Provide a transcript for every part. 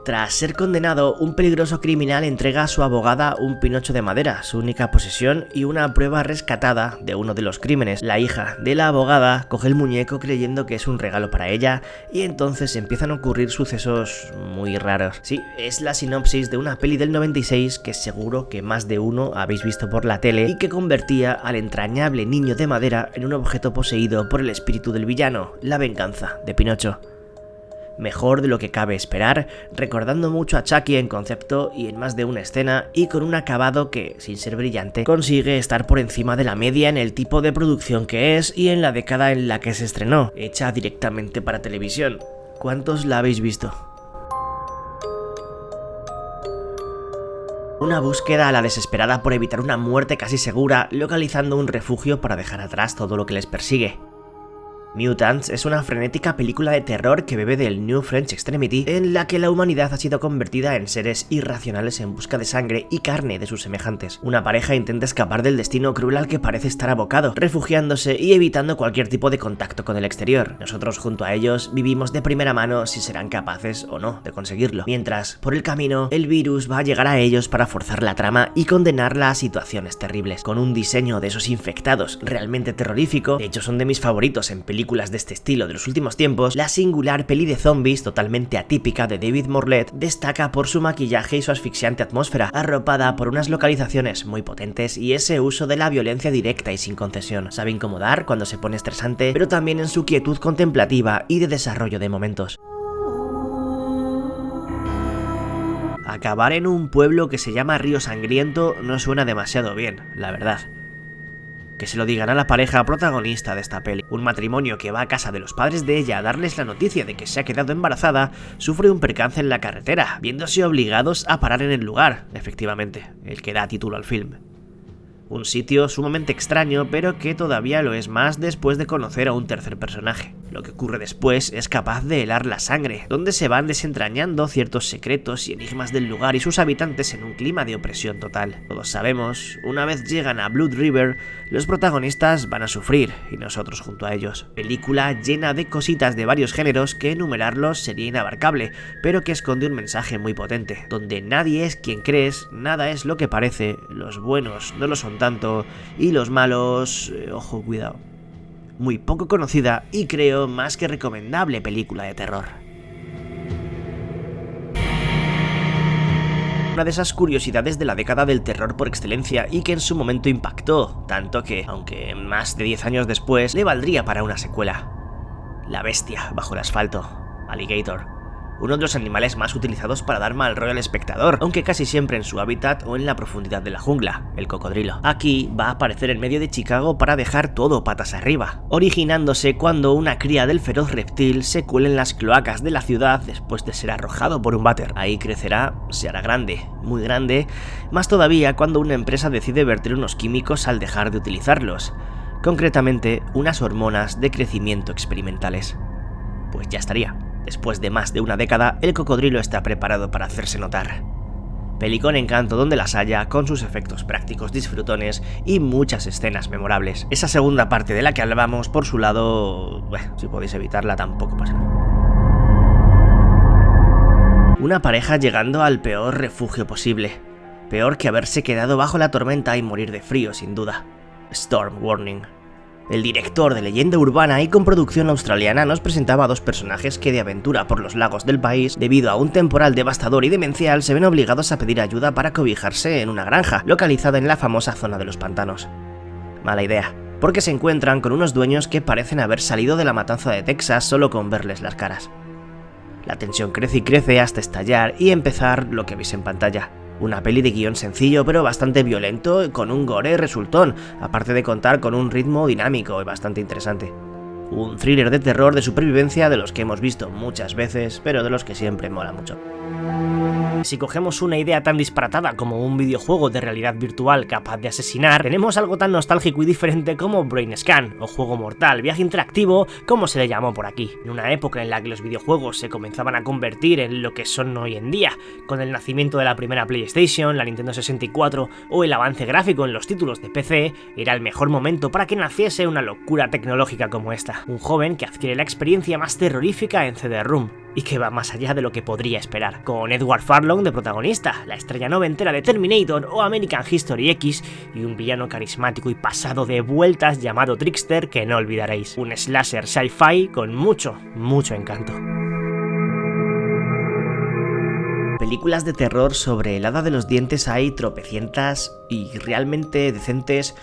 Tras ser condenado, un peligroso criminal entrega a su abogada un pinocho de madera, su única posesión y una prueba rescatada de uno de los crímenes. La hija de la abogada coge el muñeco creyendo que es un regalo para ella y entonces empiezan a ocurrir sucesos muy raros. Sí, es la sinopsis de una peli del 96 que seguro que más de uno habéis visto por la tele y que convertía al entrañable niño de madera en un objeto poseído por el espíritu del villano, la venganza de Pinocho. Mejor de lo que cabe esperar, recordando mucho a Chucky en concepto y en más de una escena, y con un acabado que, sin ser brillante, consigue estar por encima de la media en el tipo de producción que es y en la década en la que se estrenó, hecha directamente para televisión. ¿Cuántos la habéis visto? Una búsqueda a la desesperada por evitar una muerte casi segura, localizando un refugio para dejar atrás todo lo que les persigue. Mutants es una frenética película de terror que bebe del New French Extremity, en la que la humanidad ha sido convertida en seres irracionales en busca de sangre y carne de sus semejantes. Una pareja intenta escapar del destino cruel al que parece estar abocado, refugiándose y evitando cualquier tipo de contacto con el exterior. Nosotros junto a ellos vivimos de primera mano si serán capaces o no de conseguirlo. Mientras, por el camino, el virus va a llegar a ellos para forzar la trama y condenarla a situaciones terribles. Con un diseño de esos infectados realmente terrorífico, de hecho son de mis favoritos en películas de este estilo de los últimos tiempos, la singular peli de zombies totalmente atípica de David Morlet destaca por su maquillaje y su asfixiante atmósfera, arropada por unas localizaciones muy potentes y ese uso de la violencia directa y sin concesión. Sabe incomodar cuando se pone estresante, pero también en su quietud contemplativa y de desarrollo de momentos. Acabar en un pueblo que se llama Río Sangriento no suena demasiado bien, la verdad. Que se lo digan a la pareja protagonista de esta peli. Un matrimonio que va a casa de los padres de ella a darles la noticia de que se ha quedado embarazada, sufre un percance en la carretera, viéndose obligados a parar en el lugar, efectivamente, el que da título al film. Un sitio sumamente extraño, pero que todavía lo es más después de conocer a un tercer personaje. Lo que ocurre después es capaz de helar la sangre, donde se van desentrañando ciertos secretos y enigmas del lugar y sus habitantes en un clima de opresión total. Todos sabemos, una vez llegan a Blood River, los protagonistas van a sufrir, y nosotros junto a ellos. Película llena de cositas de varios géneros que enumerarlos sería inabarcable, pero que esconde un mensaje muy potente, donde nadie es quien crees, nada es lo que parece, los buenos no lo son tanto, y los malos, ojo, cuidado. Muy poco conocida y creo más que recomendable película de terror. Una de esas curiosidades de la década del terror por excelencia y que en su momento impactó, tanto que, aunque más de 10 años después, le valdría para una secuela. La bestia bajo el asfalto, Alligator. Uno de los animales más utilizados para dar mal rollo al espectador, aunque casi siempre en su hábitat o en la profundidad de la jungla, el cocodrilo. Aquí va a aparecer en medio de Chicago para dejar todo patas arriba, originándose cuando una cría del feroz reptil se cuela en las cloacas de la ciudad después de ser arrojado por un váter. Ahí crecerá, se hará grande, muy grande, más todavía cuando una empresa decide verter unos químicos al dejar de utilizarlos, concretamente unas hormonas de crecimiento experimentales. Pues ya estaría. Después de más de una década, el cocodrilo está preparado para hacerse notar. Pelicón encanto donde las haya, con sus efectos prácticos disfrutones y muchas escenas memorables. Esa segunda parte de la que hablábamos, por su lado, si podéis evitarla tampoco pasa nada. Una pareja llegando al peor refugio posible. Peor que haberse quedado bajo la tormenta y morir de frío, sin duda. Storm Warning. El director de leyenda urbana y con producción australiana nos presentaba a dos personajes que de aventura por los lagos del país, debido a un temporal devastador y demencial, se ven obligados a pedir ayuda para cobijarse en una granja, localizada en la famosa zona de los pantanos. Mala idea, porque se encuentran con unos dueños que parecen haber salido de la matanza de Texas solo con verles las caras. La tensión crece y crece hasta estallar y empezar lo que veis en pantalla. Una peli de guión sencillo pero bastante violento, con un gore resultón, aparte de contar con un ritmo dinámico y bastante interesante. Un thriller de terror de supervivencia de los que hemos visto muchas veces, pero de los que siempre mola mucho. Si cogemos una idea tan disparatada como un videojuego de realidad virtual capaz de asesinar, tenemos algo tan nostálgico y diferente como Brain Scan, o Juego Mortal, viaje interactivo, como se le llamó por aquí. En una época en la que los videojuegos se comenzaban a convertir en lo que son hoy en día, con el nacimiento de la primera PlayStation, la Nintendo 64 o el avance gráfico en los títulos de PC, era el mejor momento para que naciese una locura tecnológica como esta. Un joven que adquiere la experiencia más terrorífica en CD-ROM. y que va más allá de lo que podría esperar, con Edward Furlong de protagonista, la estrella noventera de Terminator o American History X y un villano carismático y pasado de vueltas llamado Trickster que no olvidaréis, un slasher sci-fi con mucho encanto. Películas de terror sobre el hada de los dientes hay tropecientas y realmente decentes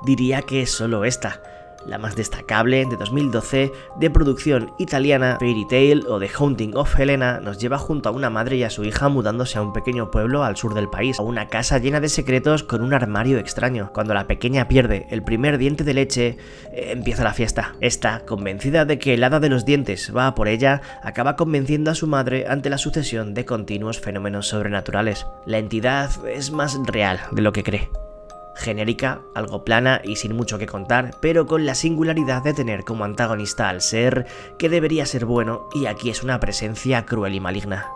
diría que es solo esta. La más destacable, de 2012, de producción italiana, Fairy Tail o The Haunting of Helena, nos lleva junto a una madre y a su hija mudándose a un pequeño pueblo al sur del país, a una casa llena de secretos con un armario extraño. Cuando la pequeña pierde el primer diente de leche, empieza la fiesta. Esta, convencida de que el hada de los dientes va a por ella, acaba convenciendo a su madre ante la sucesión de continuos fenómenos sobrenaturales. La entidad es más real de lo que cree. Genérica, algo plana y sin mucho que contar, pero con la singularidad de tener como antagonista al ser que debería ser bueno y aquí es una presencia cruel y maligna.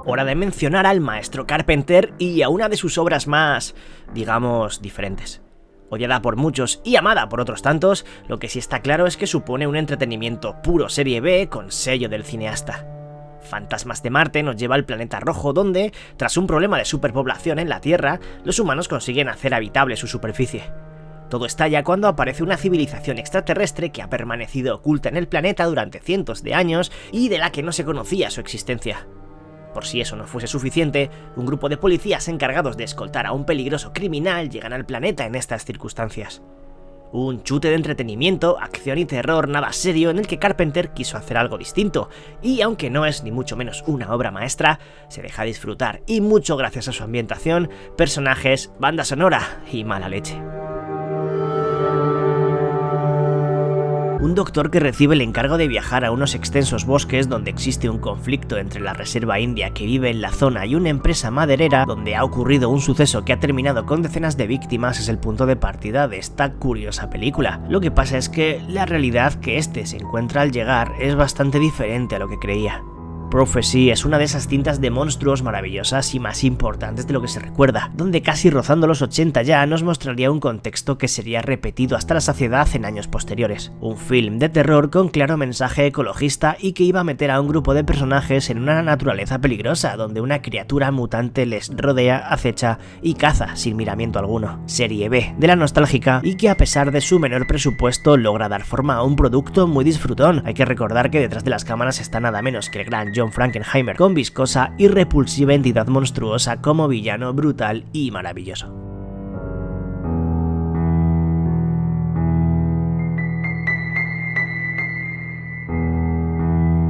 Hora de mencionar al maestro Carpenter y a una de sus obras más, digamos, diferentes. Odiada por muchos y amada por otros tantos, lo que sí está claro es que supone un entretenimiento puro serie B con sello del cineasta. Fantasmas de Marte nos lleva al planeta rojo donde, tras un problema de superpoblación en la Tierra, los humanos consiguen hacer habitable su superficie. Todo estalla cuando aparece una civilización extraterrestre que ha permanecido oculta en el planeta durante cientos de años y de la que no se conocía su existencia. Por si eso no fuese suficiente, un grupo de policías encargados de escoltar a un peligroso criminal llegan al planeta en estas circunstancias. Un chute de entretenimiento, acción y terror nada serio en el que Carpenter quiso hacer algo distinto, y aunque no es ni mucho menos una obra maestra, se deja disfrutar y mucho gracias a su ambientación, personajes, banda sonora y mala leche. Un doctor que recibe el encargo de viajar a unos extensos bosques donde existe un conflicto entre la reserva india que vive en la zona y una empresa maderera donde ha ocurrido un suceso que ha terminado con decenas de víctimas es el punto de partida de esta curiosa película. Lo que pasa es que la realidad que este se encuentra al llegar es bastante diferente a lo que creía. Prophecy es una de esas cintas de monstruos maravillosas y más importantes de lo que se recuerda, donde casi rozando los 80 ya nos mostraría un contexto que sería repetido hasta la saciedad en años posteriores. Un film de terror con claro mensaje ecologista y que iba a meter a un grupo de personajes en una naturaleza peligrosa, donde una criatura mutante les rodea, acecha y caza sin miramiento alguno. Serie B de la nostálgica y que a pesar de su menor presupuesto logra dar forma a un producto muy disfrutón. Hay que recordar que detrás de las cámaras está nada menos que el gran John Frankenheimer, con viscosa y repulsiva entidad monstruosa como villano brutal y maravilloso.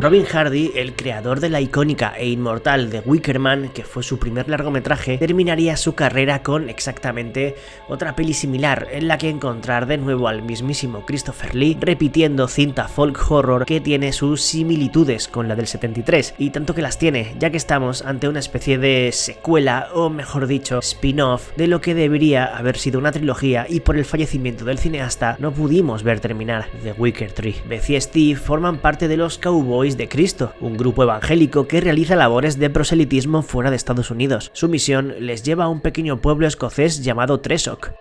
Robin Hardy, el creador de la icónica e inmortal The Wicker Man, que fue su primer largometraje, terminaría su carrera con exactamente otra peli similar, en la que encontrar de nuevo al mismísimo Christopher Lee repitiendo cinta folk horror que tiene sus similitudes con la del 73, y tanto que las tiene, ya que estamos ante una especie de secuela, o mejor dicho, spin-off, de lo que debería haber sido una trilogía y por el fallecimiento del cineasta no pudimos ver terminar The Wicker Tree. Beth y Steve forman parte de los Cowboys de Cristo, un grupo evangélico que realiza labores de proselitismo fuera de Estados Unidos. Su misión les lleva a un pequeño pueblo escocés llamado Treshock.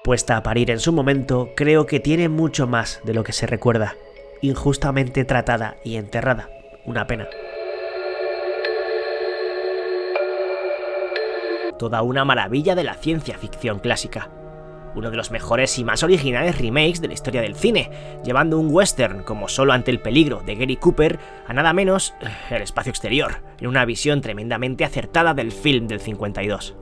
Puesta a parir en su momento, creo que tiene mucho más de lo que se recuerda. Injustamente tratada y enterrada. Una pena. Toda una maravilla de la ciencia ficción clásica. Uno de los mejores y más originales remakes de la historia del cine, llevando un western como Solo ante el peligro de Gary Cooper a nada menos el espacio exterior, en una visión tremendamente acertada del film del 52.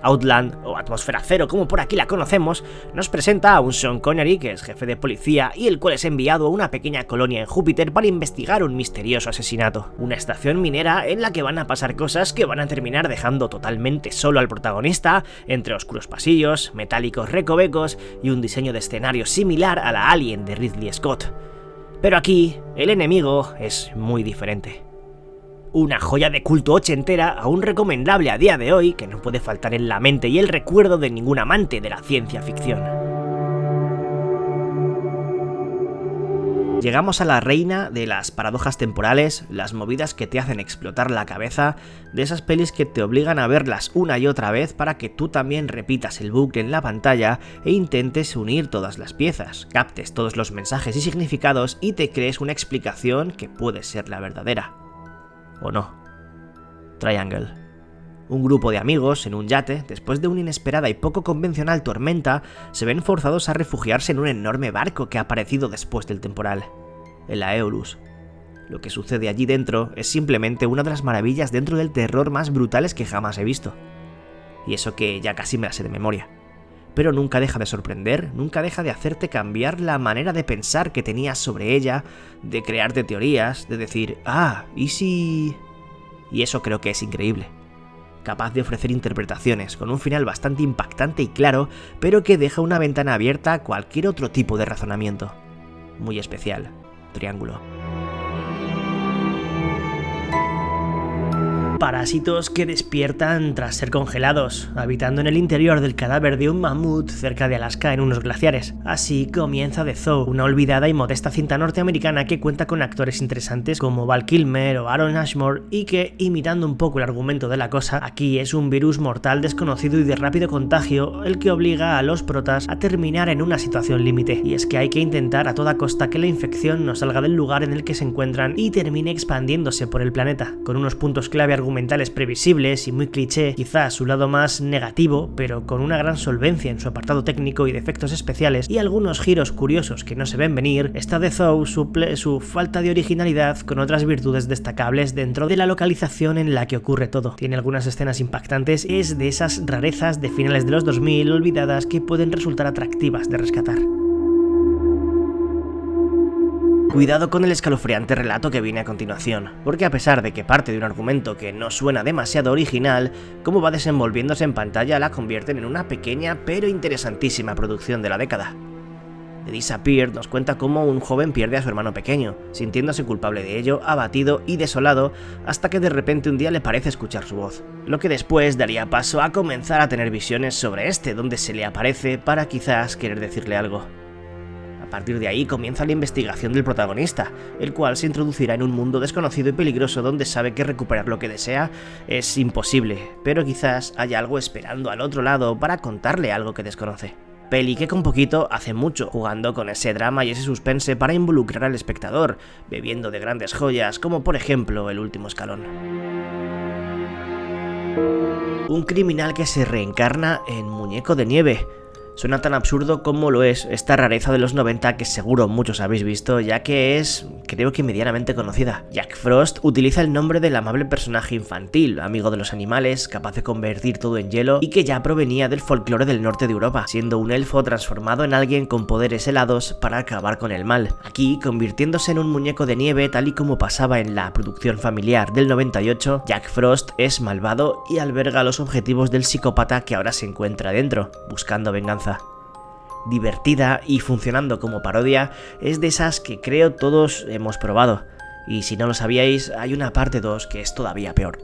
Outland, o Atmósfera Cero como por aquí la conocemos, nos presenta a un Sean Connery que es jefe de policía y el cual es enviado a una pequeña colonia en Júpiter para investigar un misterioso asesinato. Una estación minera en la que van a pasar cosas que van a terminar dejando totalmente solo al protagonista, entre oscuros pasillos, metálicos recovecos y un diseño de escenario similar a la Alien de Ridley Scott. Pero aquí, el enemigo es muy diferente. Una joya de culto ochentera aún recomendable a día de hoy que no puede faltar en la mente y el recuerdo de ningún amante de la ciencia ficción. Llegamos a la reina de las paradojas temporales, las movidas que te hacen explotar la cabeza, de esas pelis que te obligan a verlas una y otra vez para que tú también repitas el bucle en la pantalla e intentes unir todas las piezas, captes todos los mensajes y significados y te crees una explicación que puede ser la verdadera. ¿O no? Triangle. Un grupo de amigos en un yate, después de una inesperada y poco convencional tormenta, se ven forzados a refugiarse en un enorme barco que ha aparecido después del temporal, el Aeolus. Lo que sucede allí dentro es simplemente una de las maravillas dentro del terror más brutales que jamás he visto. Y eso que ya casi me la sé de memoria. Pero nunca deja de sorprender, nunca deja de hacerte cambiar la manera de pensar que tenías sobre ella, de crearte teorías, de decir, ¿y si...? Y eso creo que es increíble. Capaz de ofrecer interpretaciones con un final bastante impactante y claro, pero que deja una ventana abierta a cualquier otro tipo de razonamiento. Muy especial. Triángulo. Parásitos que despiertan tras ser congelados, habitando en el interior del cadáver de un mamut cerca de Alaska en unos glaciares. Así comienza The Thaw, una olvidada y modesta cinta norteamericana que cuenta con actores interesantes como Val Kilmer o Aaron Ashmore y que, imitando un poco el argumento de la cosa, aquí es un virus mortal desconocido y de rápido contagio el que obliga a los protas a terminar en una situación límite. Y es que hay que intentar a toda costa que la infección no salga del lugar en el que se encuentran y termine expandiéndose por el planeta, con unos puntos clave argumentales previsibles y muy cliché, quizás su lado más negativo, pero con una gran solvencia en su apartado técnico y de efectos especiales y algunos giros curiosos que no se ven venir. Esta The Thaw suple su falta de originalidad con otras virtudes destacables dentro de la localización en la que ocurre todo. Tiene algunas escenas impactantes, es de esas rarezas de finales de los 2000 olvidadas que pueden resultar atractivas de rescatar. Cuidado con el escalofriante relato que viene a continuación, porque a pesar de que parte de un argumento que no suena demasiado original, cómo va desenvolviéndose en pantalla la convierten en una pequeña pero interesantísima producción de la década. The Disappeared nos cuenta cómo un joven pierde a su hermano pequeño, sintiéndose culpable de ello, abatido y desolado, hasta que de repente un día le parece escuchar su voz, lo que después daría paso a comenzar a tener visiones sobre este, donde se le aparece para quizás querer decirle algo. A partir de ahí comienza la investigación del protagonista, el cual se introducirá en un mundo desconocido y peligroso donde sabe que recuperar lo que desea es imposible, pero quizás haya algo esperando al otro lado para contarle algo que desconoce. Peli que con poquito hace mucho, jugando con ese drama y ese suspense para involucrar al espectador, bebiendo de grandes joyas como por ejemplo El último escalón. Un criminal que se reencarna en muñeco de nieve. Suena tan absurdo como lo es esta rareza de los 90 que seguro muchos habéis visto, ya que es, creo que medianamente conocida. Jack Frost utiliza el nombre del amable personaje infantil, amigo de los animales, capaz de convertir todo en hielo y que ya provenía del folclore del norte de Europa, siendo un elfo transformado en alguien con poderes helados para acabar con el mal. Aquí, convirtiéndose en un muñeco de nieve tal y como pasaba en la producción familiar del 98, Jack Frost es malvado y alberga los objetivos del psicópata que ahora se encuentra dentro, buscando venganza. Divertida y funcionando como parodia, es de esas que creo todos hemos probado, y si no lo sabíais, hay una parte 2 que es todavía peor.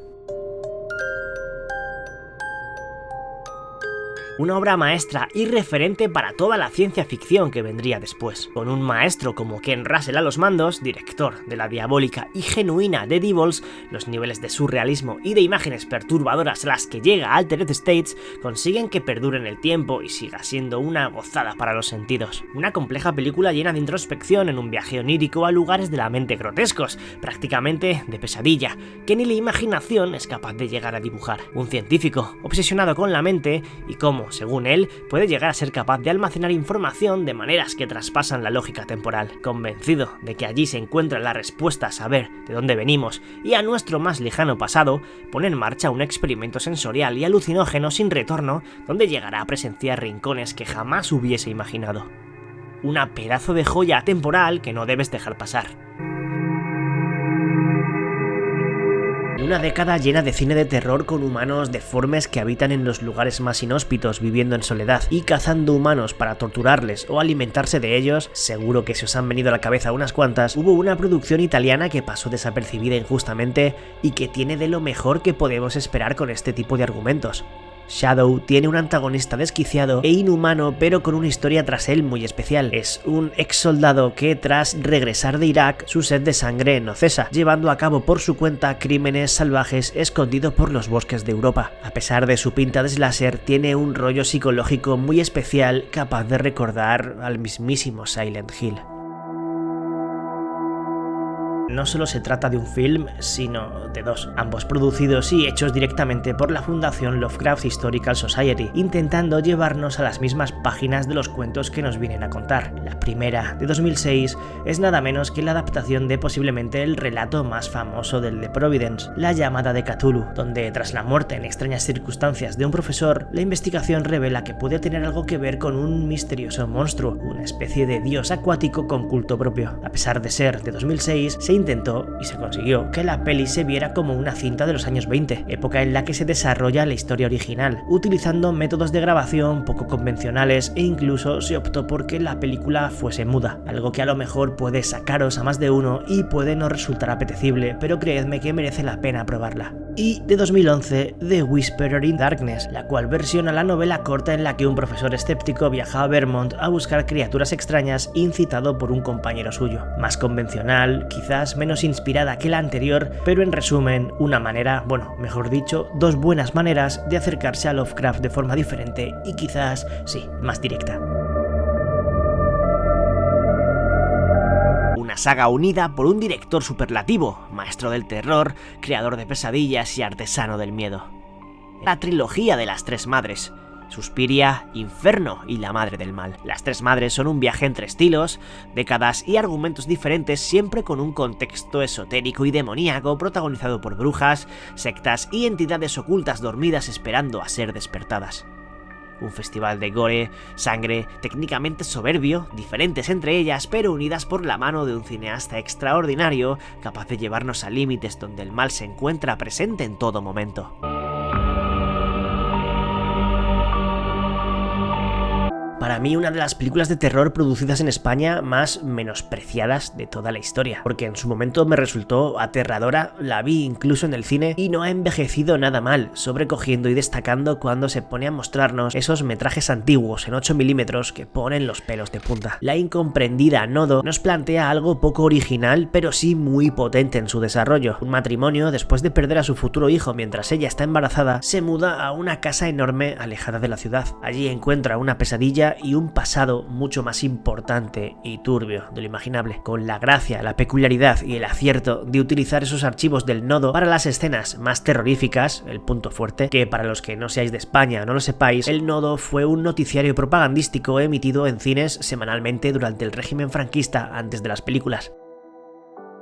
Una obra maestra y referente para toda la ciencia ficción que vendría después, con un maestro como Ken Russell a los mandos, director de la diabólica y genuina The Devils, los niveles de surrealismo y de imágenes perturbadoras a las que llega Altered States consiguen que perduren el tiempo y siga siendo una gozada para los sentidos. Una compleja película llena de introspección en un viaje onírico a lugares de la mente grotescos, prácticamente de pesadilla, que ni la imaginación es capaz de llegar a dibujar. Un científico obsesionado con la mente y cómo, según él, puede llegar a ser capaz de almacenar información de maneras que traspasan la lógica temporal, convencido de que allí se encuentra la respuesta a saber de dónde venimos y a nuestro más lejano pasado, pone en marcha un experimento sensorial y alucinógeno sin retorno donde llegará a presenciar rincones que jamás hubiese imaginado. Una pedazo de joya temporal que no debes dejar pasar. Una década llena de cine de terror con humanos deformes que habitan en los lugares más inhóspitos viviendo en soledad y cazando humanos para torturarles o alimentarse de ellos, seguro que se os han venido a la cabeza unas cuantas. Hubo una producción italiana que pasó desapercibida injustamente y que tiene de lo mejor que podemos esperar con este tipo de argumentos. Shadow tiene un antagonista desquiciado e inhumano, pero con una historia tras él muy especial. Es un ex soldado que, tras regresar de Irak, su sed de sangre no cesa, llevando a cabo por su cuenta crímenes salvajes escondidos por los bosques de Europa. A pesar de su pinta de slasher, tiene un rollo psicológico muy especial, capaz de recordar al mismísimo Silent Hill. No solo se trata de un film, sino de dos, ambos producidos y hechos directamente por la Fundación Lovecraft Historical Society, intentando llevarnos a las mismas páginas de los cuentos que nos vienen a contar. La primera, de 2006, es nada menos que la adaptación de posiblemente el relato más famoso del de Providence, La llamada de Cthulhu, donde tras la muerte en extrañas circunstancias de un profesor, la investigación revela que puede tener algo que ver con un misterioso monstruo, una especie de dios acuático con culto propio. A pesar de ser de 2006, se intentó, y se consiguió, que la peli se viera como una cinta de los años 20, época en la que se desarrolla la historia original, utilizando métodos de grabación poco convencionales e incluso se optó por que la película fuese muda, algo que a lo mejor puede sacaros a más de uno y puede no resultar apetecible, pero creedme que merece la pena probarla. Y de 2011, The Whisperer in Darkness, la cual versiona la novela corta en la que un profesor escéptico viaja a Vermont a buscar criaturas extrañas incitado por un compañero suyo. Más convencional, quizás menos inspirada que la anterior, pero en resumen, una manera, bueno, mejor dicho, dos buenas maneras de acercarse a Lovecraft de forma diferente y quizás, sí, más directa. Una saga unida por un director superlativo, maestro del terror, creador de pesadillas y artesano del miedo. La trilogía de las Tres Madres: Suspiria, Inferno y La Madre del Mal. Las Tres Madres son un viaje entre estilos, décadas y argumentos diferentes, siempre con un contexto esotérico y demoníaco protagonizado por brujas, sectas y entidades ocultas dormidas esperando a ser despertadas. Un festival de gore, sangre, técnicamente soberbio, diferentes entre ellas, pero unidas por la mano de un cineasta extraordinario, capaz de llevarnos a límites donde el mal se encuentra presente en todo momento. Para mí, una de las películas de terror producidas en España más menospreciadas de toda la historia, porque en su momento me resultó aterradora, la vi incluso en el cine y no ha envejecido nada mal, sobrecogiendo y destacando cuando se pone a mostrarnos esos metrajes antiguos en 8 mm que ponen los pelos de punta. La incomprendida Nodo nos plantea algo poco original, pero sí muy potente en su desarrollo. Un matrimonio, después de perder a su futuro hijo mientras ella está embarazada, se muda a una casa enorme alejada de la ciudad. Allí encuentra una pesadilla y un pasado mucho más importante y turbio de lo imaginable, con la gracia, la peculiaridad y el acierto de utilizar esos archivos del Nodo para las escenas más terroríficas, el punto fuerte, que para los que no seáis de España o no lo sepáis, el Nodo fue un noticiario propagandístico emitido en cines semanalmente durante el régimen franquista antes de las películas.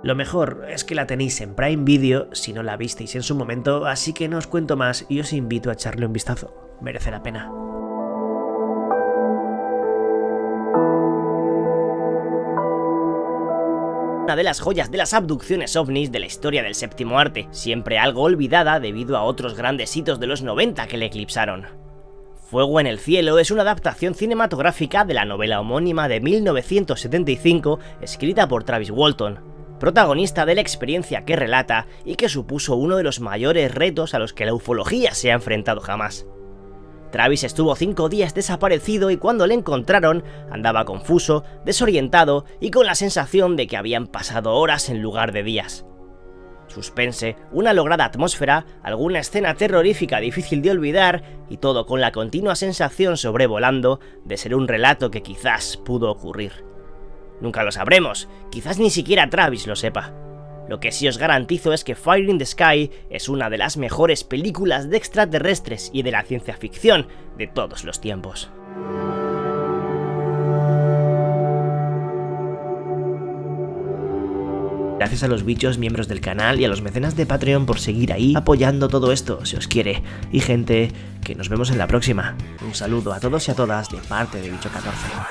Lo mejor es que la tenéis en Prime Video si no la visteis en su momento, así que no os cuento más y os invito a echarle un vistazo, merece la pena. Una de las joyas de las abducciones ovnis de la historia del séptimo arte, siempre algo olvidada debido a otros grandes hitos de los 90 que le eclipsaron. Fuego en el cielo es una adaptación cinematográfica de la novela homónima de 1975 escrita por Travis Walton, protagonista de la experiencia que relata y que supuso uno de los mayores retos a los que la ufología se ha enfrentado jamás. Travis estuvo 5 días desaparecido y cuando le encontraron andaba confuso, desorientado y con la sensación de que habían pasado horas en lugar de días. Suspense, una lograda atmósfera, alguna escena terrorífica difícil de olvidar y todo con la continua sensación sobrevolando de ser un relato que quizás pudo ocurrir. Nunca lo sabremos, quizás ni siquiera Travis lo sepa. Lo que sí os garantizo es que Fire in the Sky es una de las mejores películas de extraterrestres y de la ciencia ficción de todos los tiempos. Gracias a los bichos miembros del canal y a los mecenas de Patreon por seguir ahí apoyando todo esto, si os quiere. Y gente, que nos vemos en la próxima. Un saludo a todos y a todas de parte de Bicho14.